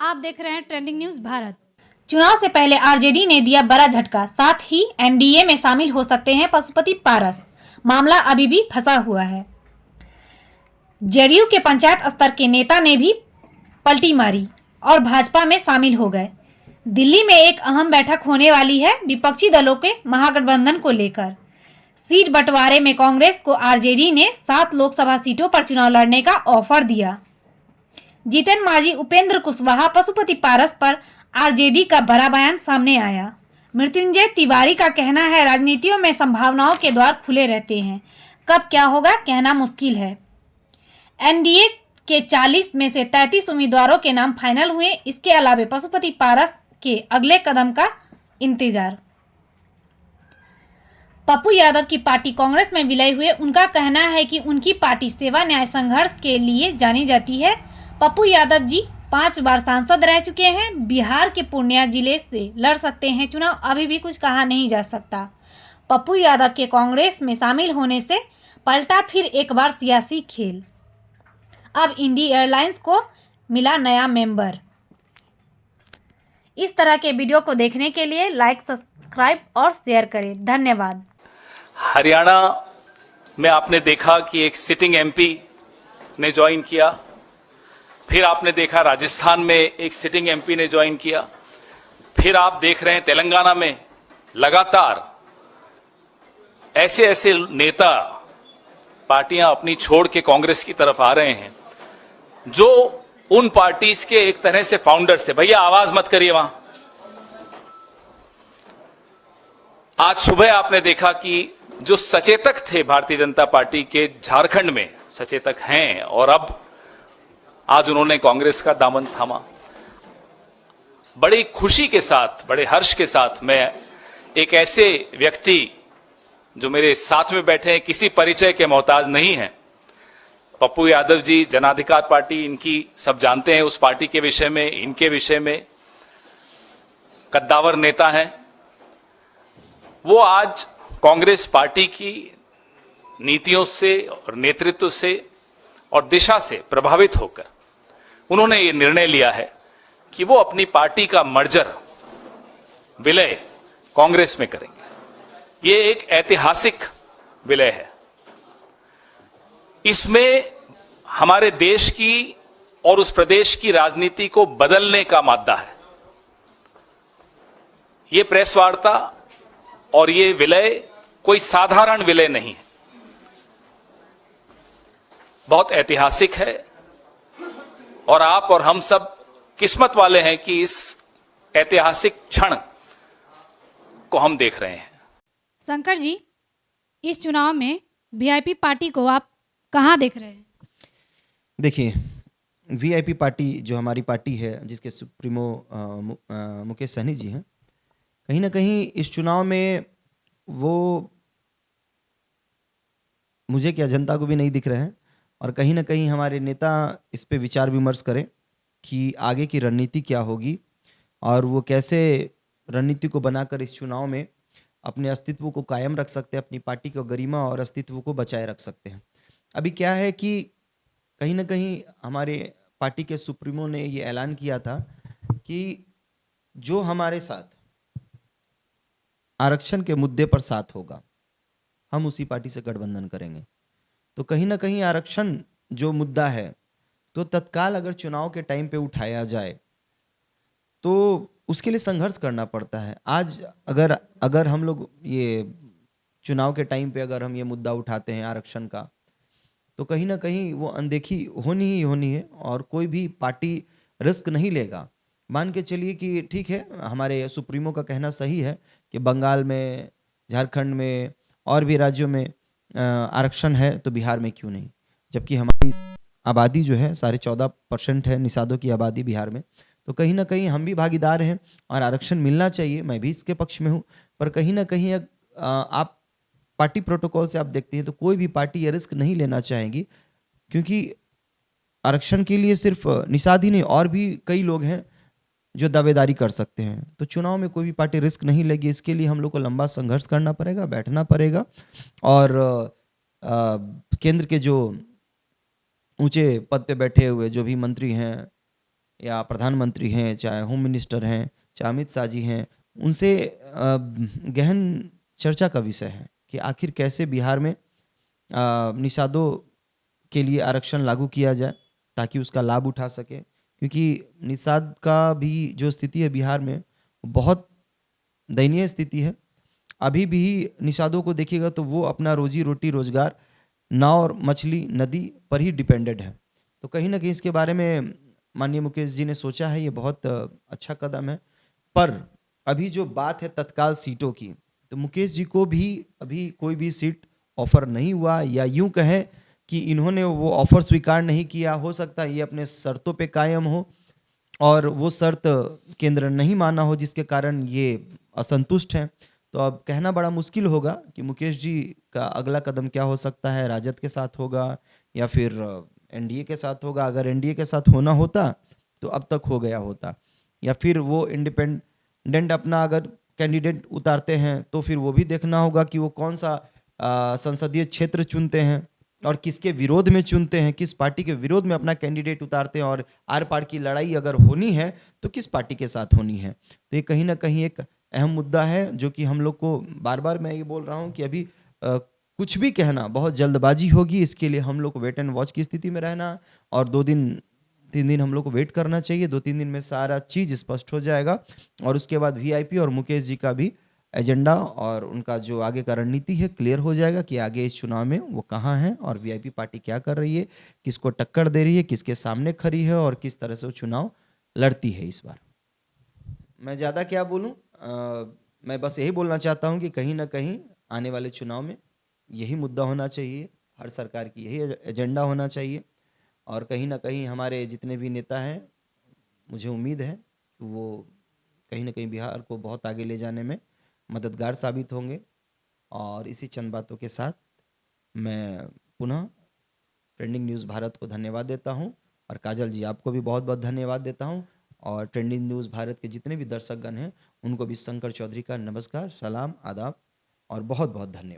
आप देख रहे हैं ट्रेंडिंग न्यूज भारत। चुनाव से पहले आरजेडी ने दिया बड़ा झटका, साथ ही एनडीए में शामिल हो सकते हैं पशुपति पारस। मामला अभी भी फंसा हुआ है। जेडीयू के पंचायत स्तर के नेता ने भी पलटी मारी और भाजपा में शामिल हो गए। दिल्ली में एक अहम बैठक होने वाली है विपक्षी दलों के महागठबंधन को लेकर। सीट बंटवारे में कांग्रेस को आरजेडी ने 7 लोकसभा सीटों पर चुनाव लड़ने का ऑफर दिया। जीतन मांझी, उपेंद्र कुशवाहा, पशुपति पारस पर आरजेडी का बड़ा बयान सामने आया। मृत्युंजय तिवारी का कहना है, राजनीतियों में संभावनाओं के द्वार खुले रहते हैं, कब क्या होगा कहना मुश्किल है। एनडीए के 40 में से 33 उम्मीदवारों के नाम फाइनल हुए। इसके अलावा पशुपति पारस के अगले कदम का इंतजार। पप्पू यादव की पार्टी कांग्रेस में विलय हुए। उनका कहना है कि उनकी पार्टी सेवा न्याय संघर्ष के लिए जानी जाती है। पप्पू यादव जी 5 बार सांसद रह चुके हैं। बिहार के पूर्णिया जिले से लड़ सकते हैं चुनाव, अभी भी कुछ कहा नहीं जा सकता। पप्पू यादव के कांग्रेस में शामिल होने से पलटा फिर एक बार सियासी खेल। अब इंडी एयरलाइंस को मिला नया मेंबर। इस तरह के वीडियो को देखने के लिए लाइक, सब्सक्राइब और शेयर करें। धन्यवाद। हरियाणा में आपने देखा कि एक सिटिंग एमपी ने ज्वाइन किया, फिर आपने देखा राजस्थान में एक सिटिंग एमपी ने ज्वाइन किया, फिर आप देख रहे हैं तेलंगाना में लगातार ऐसे ऐसे नेता पार्टियां अपनी छोड़ के कांग्रेस की तरफ आ रहे हैं जो उन पार्टीज के एक तरह से फाउंडर्स थे। भैया आवाज मत करिए वहां। आज सुबह आपने देखा कि जो सचेतक थे भारतीय जनता पार्टी के, झारखंड में सचेतक हैं और अब आज उन्होंने कांग्रेस का दामन थामा। बड़ी खुशी के साथ, बड़े हर्ष के साथ मैं एक ऐसे व्यक्ति जो मेरे साथ में बैठे हैं, किसी परिचय के मोहताज नहीं है, पप्पू यादव जी, जनाधिकार पार्टी इनकी सब जानते हैं, उस पार्टी के विषय में, इनके विषय में, कद्दावर नेता हैं। वो आज कांग्रेस पार्टी की नीतियों से और नेतृत्व से और दिशा से प्रभावित होकर उन्होंने ये निर्णय लिया है कि वो अपनी पार्टी का मर्जर, विलय कांग्रेस में करेंगे। ये एक ऐतिहासिक विलय है। इसमें हमारे देश की और उस प्रदेश की राजनीति को बदलने का मादा है। ये प्रेस वार्ता और ये विलय कोई साधारण विलय नहीं है, बहुत ऐतिहासिक है और आप और हम सब किस्मत वाले हैं कि इस ऐतिहासिक क्षण को हम देख रहे हैं। शंकर जी, इस चुनाव में वीआईपी पार्टी को आप कहां देख रहे हैं? देखिए, वीआईपी पार्टी जो हमारी पार्टी है, जिसके सुप्रीमो मुकेश सहनी जी हैं, कहीं ना कहीं इस चुनाव में वो मुझे क्या, जनता को भी नहीं दिख रहे हैं। और कहीं ना कहीं हमारे नेता इस पे विचार विमर्श करें कि आगे की रणनीति क्या होगी और वो कैसे रणनीति को बनाकर इस चुनाव में अपने अस्तित्व को कायम रख सकते हैं, अपनी पार्टी को गरिमा और अस्तित्व को बचाए रख सकते हैं। अभी क्या है कि कहीं ना कहीं हमारे पार्टी के सुप्रीमो ने ये ऐलान किया था कि जो हमारे साथ आरक्षण के मुद्दे पर साथ होगा, हम उसी पार्टी से गठबंधन करेंगे। तो कहीं ना कहीं आरक्षण जो मुद्दा है, तो तत्काल अगर चुनाव के टाइम पे उठाया जाए तो उसके लिए संघर्ष करना पड़ता है। आज अगर हम लोग ये चुनाव के टाइम पे अगर हम ये मुद्दा उठाते हैं आरक्षण का, तो कहीं ना कहीं वो अनदेखी होनी ही होनी है और कोई भी पार्टी रिस्क नहीं लेगा। मान के चलिए कि ठीक है, हमारे सुप्रीमो का कहना सही है कि बंगाल में, झारखंड में और भी राज्यों में आरक्षण है, तो बिहार में क्यों नहीं, जबकि हमारी आबादी जो है 14.5% है निषादों की आबादी बिहार में। तो कहीं ना कहीं हम भी भागीदार हैं और आरक्षण मिलना चाहिए, मैं भी इसके पक्ष में हूँ। पर कहीं ना कहीं आप पार्टी प्रोटोकॉल से आप देखते हैं तो कोई भी पार्टी ये रिस्क नहीं लेना चाहेगी, क्योंकि आरक्षण के लिए सिर्फ निषाद ही नहीं, और भी कई लोग हैं जो दावेदारी कर सकते हैं। तो चुनाव में कोई भी पार्टी रिस्क नहीं लेगी। इसके लिए हम लोग को लंबा संघर्ष करना पड़ेगा, बैठना पड़ेगा और केंद्र के जो ऊंचे पद पे बैठे हुए जो भी मंत्री हैं, या प्रधानमंत्री हैं, चाहे होम मिनिस्टर हैं, चाहे अमित शाह जी हैं, उनसे गहन चर्चा का विषय है कि आखिर कैसे बिहार में निषादों के लिए आरक्षण लागू किया जाए ताकि उसका लाभ उठा सके, क्योंकि निषाद का भी जो स्थिति है बिहार में बहुत दयनीय स्थिति है। अभी भी निषादों को देखिएगा तो वो अपना रोजी रोटी रोजगार नाव और मछली नदी पर ही डिपेंडेड है। तो कहीं ना कहीं इसके बारे में माननीय मुकेश जी ने सोचा है, ये बहुत अच्छा कदम है। पर अभी जो बात है तत्काल सीटों की, तो मुकेश जी को भी अभी कोई भी सीट ऑफर नहीं हुआ, या यूं कहें कि इन्होंने वो ऑफर स्वीकार नहीं किया। हो सकता है ये अपने शर्तों पे कायम हो और वो शर्त केंद्र नहीं माना हो, जिसके कारण ये असंतुष्ट हैं। तो अब कहना बड़ा मुश्किल होगा कि मुकेश जी का अगला कदम क्या हो सकता है, राजद के साथ होगा या फिर एनडीए के साथ होगा। अगर एनडीए के साथ होना होता तो अब तक हो गया होता, या फिर वो इंडिपेंडेंट अपना अगर कैंडिडेट उतारते हैं तो फिर वो भी देखना होगा कि वो कौन सा संसदीय क्षेत्र चुनते हैं और किसके विरोध में चुनते हैं, किस पार्टी के विरोध में अपना कैंडिडेट उतारते हैं, और आर पार की लड़ाई अगर होनी है तो किस पार्टी के साथ होनी है। तो ये कहीं ना कहीं एक अहम मुद्दा है जो कि हम लोग को बार बार मैं ये बोल रहा हूँ कि अभी कुछ भी कहना बहुत जल्दबाजी होगी। इसके लिए हम लोग को वेट एंड वॉच की स्थिति में रहना और 2-3 दिन हम लोग को वेट करना चाहिए। 2-3 दिन में सारा चीज़ स्पष्ट हो जाएगा और उसके बाद वीआईपी और मुकेश जी का भी एजेंडा और उनका जो आगे का रणनीति है क्लियर हो जाएगा कि आगे इस चुनाव में वो कहाँ हैं और वीआईपी पार्टी क्या कर रही है, किसको टक्कर दे रही है, किसके सामने खड़ी है और किस तरह से वो चुनाव लड़ती है इस बार। मैं ज़्यादा क्या बोलूँ, मैं बस यही बोलना चाहता हूँ कि कहीं ना कहीं आने वाले चुनाव में यही मुद्दा होना चाहिए, हर सरकार की यही एजेंडा होना चाहिए। और कहीं ना कहीं हमारे जितने भी नेता हैं, मुझे उम्मीद है कि वो कहीं ना कहीं बिहार को बहुत आगे ले जाने में मददगार साबित होंगे। और इसी चंद बातों के साथ मैं पुनः ट्रेंडिंग न्यूज़ भारत को धन्यवाद देता हूं, और काजल जी आपको भी बहुत बहुत धन्यवाद देता हूं, और ट्रेंडिंग न्यूज़ भारत के जितने भी दर्शकगण हैं उनको भी शंकर चौधरी का नमस्कार, सलाम, आदाब और बहुत बहुत धन्यवाद।